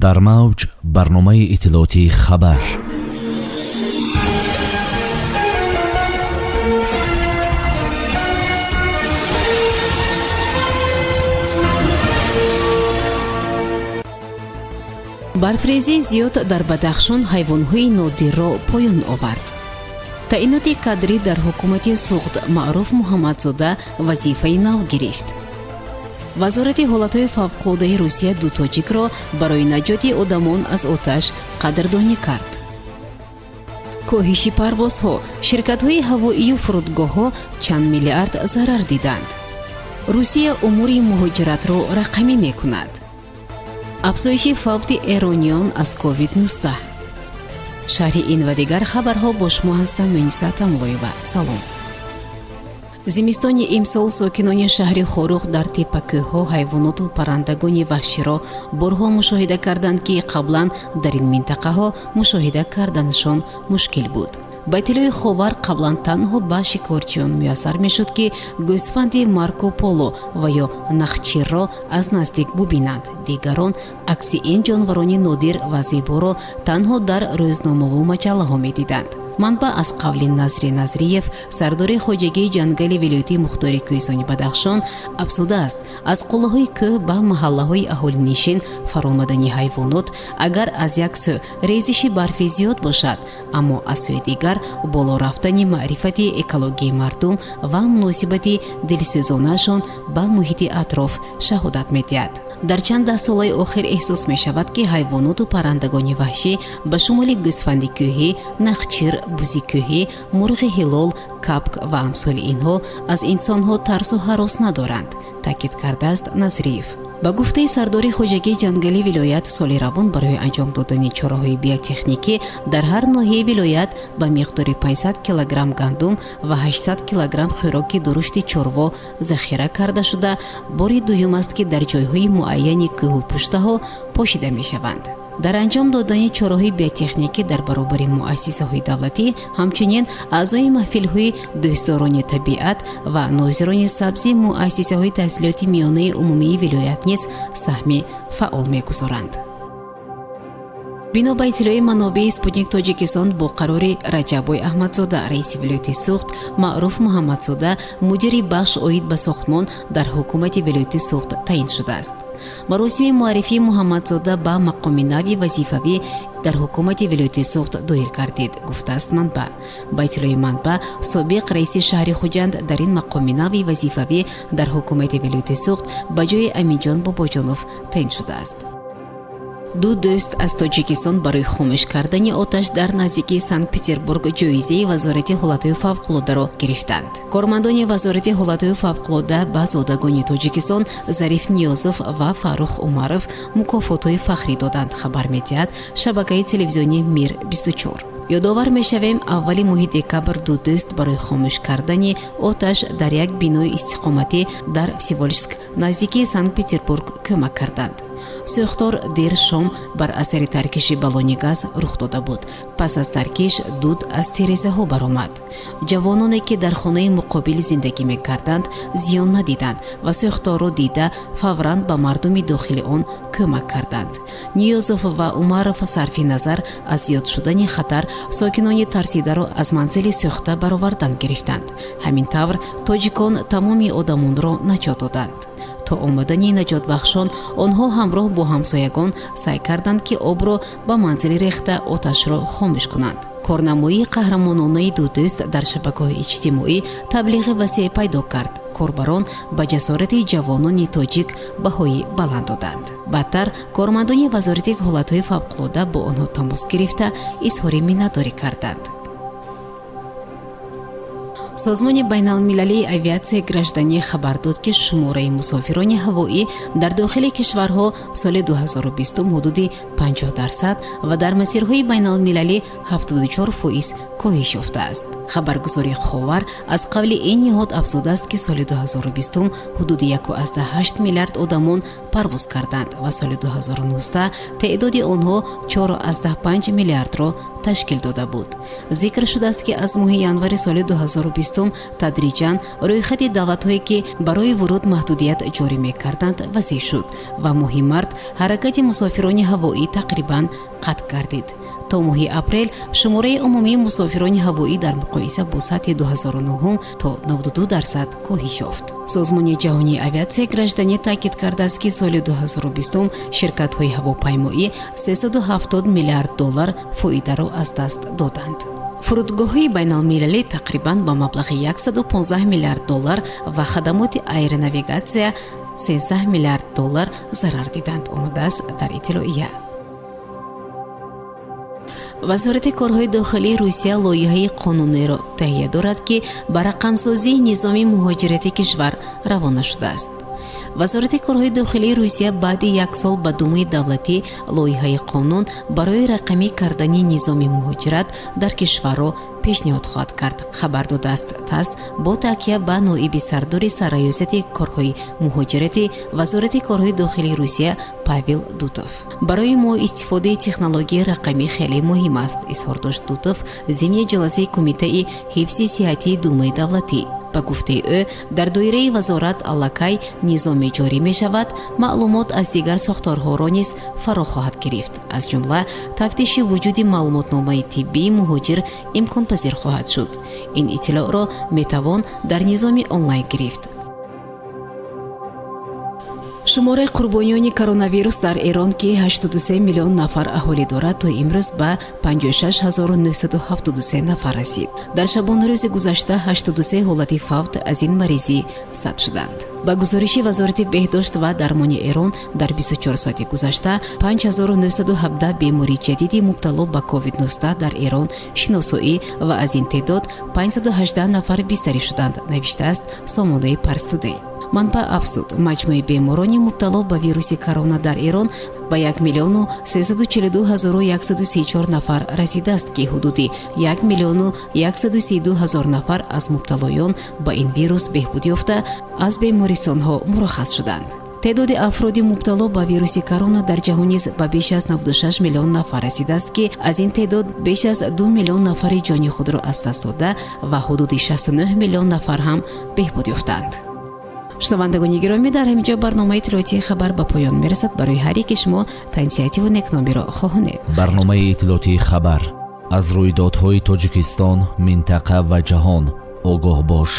дар мавҷ барномаи иттилоотии хабар. барфрезии зиёд дар Бадахшон ҳайвонҳои нодирро поён овард. таъиноти кадрӣ дар ҳукумати суғд Маъруф Муҳаммадзода вазифаи нав гирифт. вазорати ҳолатҳои фавқулодаи Русия ду тоҷикро барои наҷоти одамон аз оташ қадрдонӣ кард. коҳиши парвозҳо, ширкатҳои ҳавоию фурудгоҳҳо чанд миллиард зарар диданд. Русия умури муҳоҷиратро рақамӣ мекунад. афзоиши фавти эрониён аз COVID-19. шарҳи ин ва дигар хабарҳо бо шумо ҳастам. Муниса Атамуллоева. салом. зимистони имсол сокинони шаҳри Хорух дар теппакӯҳҳо ҳайвоноту паррандагони ваҳширо борҳо мушоҳида карданд, ки қаблан дар ин минтақаҳо мушоҳида карданашон мушкил буд. ба иттилои ховар қаблан танҳо ба шикорчиён муяссар мешуд, ки гӯсфанди Марко Поло ва ё нахчирро аз наздик бубинанд. дигарон акси ин ҷонварони нодир ва зеборо танҳо дар рӯзномаву маҷаллаҳо медиданд. манбаъ аз қавли Назри Назриев, сардори хоҷагии ҷангали вилояти Мухтори Кӯҳистони Бадахшон, афзудааст, аз қуллаҳои кӯҳ ба маҳаллаҳои аҳолинишин фаромадани ҳайвонот агар аз як сӯ резиши барфи зиёд бошад, аммо аз сӯи дигар боло рафтани маърифати экологияи мардум ва муносибати дилсӯзонаашон ба муҳити атроф шаҳодат медиҳад. дар чанд даҳсолаи охир эҳсос мешавад, ки ҳайвоноту паррандагони ваҳшӣ ба шумоли гӯсфанди кӯҳӣ, нахчир, бузи кӯҳӣ, мурғи ҳилол, капк ва амсоли инҳо аз инсонҳо тарсу ҳарос надоранд, таъкид кардааст Назриев. ба гуфтаи сардори хоҷагии ҷангали вилоят, соли равон барои анҷом додани чораҳои биотехникӣ дар ҳар ноҳияи вилоят ба миқдори 500 килограмм гандум ва 800 килограмм хӯроки дурушти чорво захира карда шуда, бори дуюм аст, ки дар ҷойҳои муайяни кӯҳу пуштаҳо пошида мешаванд. дар анҷом додани чораҳои биотехникӣ дар баробари муассисаҳои давлатӣ, ҳамчунин аъзои маҳфилҳои дӯстдорони табиат ва нозирони сабзи муассисаҳои таҳсилоти миёнаи умумии вилоят низ саҳми фаъол мегузоранд. бино ба иттилои манобии Спутник Тоҷикистон, бо қарори Раҷаббой Аҳмадзода, раиси вилояти Суғд, Маъруф Муҳаммадзода мудири бахш оид ба сохтмон дар ҳукумати вилояти Суғд таъин шудааст. маросими муаррифии Муҳаммадзода ба мақоми нави вазифавӣ дар ҳукумати вилояти Суғд доир гардид, гуфтааст манбаъ. ба иттилои манбаъ, собиқ раиси шаҳри Хуҷанд дар ин мақоми нави вазифавӣ дар ҳукумати вилояти Суғд ба ҷои Аминҷон Бобоҷонов таъин шудааст. ду дӯст аз Тоҷикистон барои хомӯш кардани оташ дар наздикии Санкт-Петербург ҷоизаи вазорати ҳолатҳои фавқулодаро гирифтанд. кормандони вазорати ҳолатҳои фавқулода ба зодагони Тоҷикистон Зариф Ниёзов ва Фаррух Умаров мукофотҳои фахрӣ доданд, хабар медиҳад шабакаи телевизионии Мир 24. ёдовар мешавем, аввали моҳи декабр ду дӯст барои хомӯш кардани оташ дар як бинои истиқоматӣ дар Всеволожск наздикии Санкт-Петербург кӯмак карданд. сӯхтор дер шом бар асари таркиши баллони газ рух дода буд. пас аз таркиш дуд аз тирезаҳо баромад. ҷавононе ки дар хонаи муқобил зиндагӣ мекарданд зиён надиданд ва сӯхторро дида фавран ба мардуми дохили он кӯмак карданд. Ниёзов ва Умаров сарфи назар аз зиёд шудани хатар сокинони тарсидаро аз манзили сӯхта баровардан гирифтанд. ҳамин тавр тоҷикон тамоми одамонро наҷот доданд. то омадани наҷотбахшон онҳо ҳамроҳ бо ҳамсоягон сай карданд, ки обро ба манзили рехта оташро хомӯш кунанд. корнамоии қаҳрамононаи ду дӯст дар шабакаҳои иҷтимоӣ таблиғи васеъ пайдо кард. корбарон ба ҷасорати ҷавонони тоҷик баҳои баланд доданд. баъдтар кормандони вазорати ҳолатҳои фавқулода бо онҳо тамос гирифта изҳори миннатдорӣ карданд. созмони байналмилалии авиатсияи гражданӣ хабар дод, ки шумораи мусофирони ҳавоӣ дар дохили кишварҳо соли 2020 ҳудуди 50% ва дар масирҳои байналмилалӣ 74% коҳиш ёфтааст. хабаргузори ховар аз қавли ин ниҳод афзудааст ки соли 2020 ҳудуди 1.8 миллиард одамон парвоз карданд ва соли 2019 теъдоди онҳо 4.5 миллиардро ташкил дода буд. зикр шудааст ки аз моҳи январи соли 2020 тадриҷан рӯйхати давлатҳое ки барои вуруд маҳдудият ҷорӣ мекарданд васеъ шуд ва моҳи март ҳаракати мусофирони ҳавоӣ тақрибан қатъ гардид. то моҳи апрел шумораи умумии мусофирони ҳавоӣ дар муқоиса бо сатҳи 2009 то 92% коҳиш ёфт. созмони ҷаҳонии авиатсияи гражданӣ таъкид кардааст ки соли 2020 ширкатҳои ҳавопаймоӣ $370 миллиард фоидаро аз даст доданд. фурудгоҳҳои байналмилалӣ тақрибан ба маблағи $115 миллиард ва хадамоти аэронавигатсия $13 миллиард зарар диданд, омадааст дар иттилоия. вазорати корҳои дохилии Русия лоиҳаи қонунеро таҳия дорад ки ба рақамсозии низоми муҳоҷирати кишвар равона шудааст. вазорати корҳои дохилии Русия баъди 1 сол ба Думаи давлатӣ лоиҳаи қонун барои рақамӣ кардани низоми муҳоҷират дар кишварро пешниҳод хоҳад кард. хабар додааст ТАСС бо таъкия ба ноиби сардори сарраёсати корҳои муҳоҷирати вазорати корҳои дохилии Русия Павел Дутов. барои мо истифодаи технологияи рақамӣ хеле муҳим аст, изҳор дошт Дутов зимни ҷаласаи кумитаи ҳифзи сиҳатии Думаи давлатӣ. ба гуфтаи ӯ дар доираи вазорат аллакай низоме ҷорӣ мешавад, маълумот аз дигар сохторҳоро низ фаро хоҳад гирифт. аз ҷумла тафтиши вуҷуди маълумотномаи тиббии муҳоҷир имконпазир хоҳад шуд. ин иттилоъро метавон дар низоми онлайн гирифт. шумораи қурбониёни коронавирус дар Эрон ки 83 миллион нафар аҳолӣ дорад, то имрӯз ба 56973 нафар расид. дар шабонарӯзи гузашта 83 ҳолати фавт аз ин маризӣ сабт шуданд. ба гузориши вазорати беҳдошт ва дармони Эрон дар 24 соати гузашта 5917 бемории ҷадиди мубтало ба COVID-19 дар Эрон шиносоӣ ва аз ин теъдод 518 нафар бистарӣ шуданд, навиштааст сомонаи Парс Тудей. манбаъ афзуд, маҷмӯи беморони мубтало ба вируси корона дар Эрон ба 1,342,134 нафар расидааст ки ҳудуди 1,132,000 нафар аз мубталоён ба ин вирус беҳбуд ёфта аз бемористонҳо мураххас шуданд. теъдоди афроди мубтало ба вируси корона дар ҷаҳон низ ба беш аз 96 миллион нафар расидааст ки аз ин теъдод беш аз 2 миллион нафари ҷони худро аз даст дода ва ҳудуди 69 миллион нафар ҳам беҳбуд ёфтанд. шунавандагони гиромӣ, дар ҳамин ҷо барномаи иттилоотии хабар ба поён мерасад. барои ҳар яке шумо таънисиятиву некномиро хоҳонем. барномаи иттилоотии хабар аз рӯйдодҳои Тоҷикистон, минтақа ва ҷаҳон огоҳ бош.